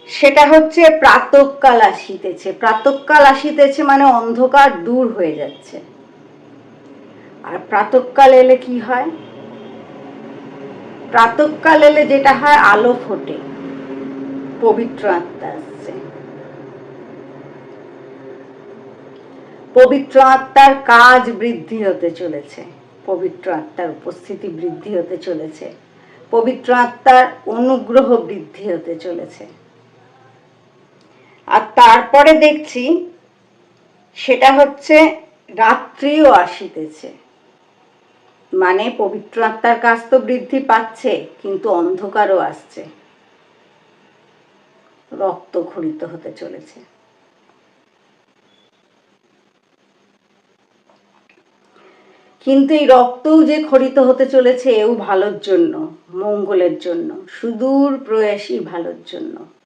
সেটা হচ্ছে প্রাতঃকাল আসিতেছে। প্রাতঃকাল আসিতেছে মানে অন্ধকার দূর হয়ে যাচ্ছে। আর প্রাতঃকাল এলে কি হয়? প্রাতঃকাল এলে যেটা হয়, আলো ফোটে, পবিত্র আত্মা আসছে। পবিত্র আত্মার কাজ বৃদ্ধি হতে চলেছে, পবিত্র আত্মার উপস্থিতি বৃদ্ধি হতে চলেছে, পবিত্র আত্মার অনুগ্রহ বৃদ্ধি হতে চলেছে। আর তারপরে দেখছি সেটা হচ্ছে রাত্রিও আসিতেছে, মানে পবিত্র আত্মার কাজ তো বৃদ্ধি পাচ্ছে, কিন্তু অন্ধকারও আসছে, রক্ত ঘূরিত হতে চলেছে। কিন্তু এই রক্তও যে খরিত হতে চলেছে, এও ভালোর জন্য, মঙ্গলের জন্য, সুদূর প্রয়াসী ভালোর জন্য।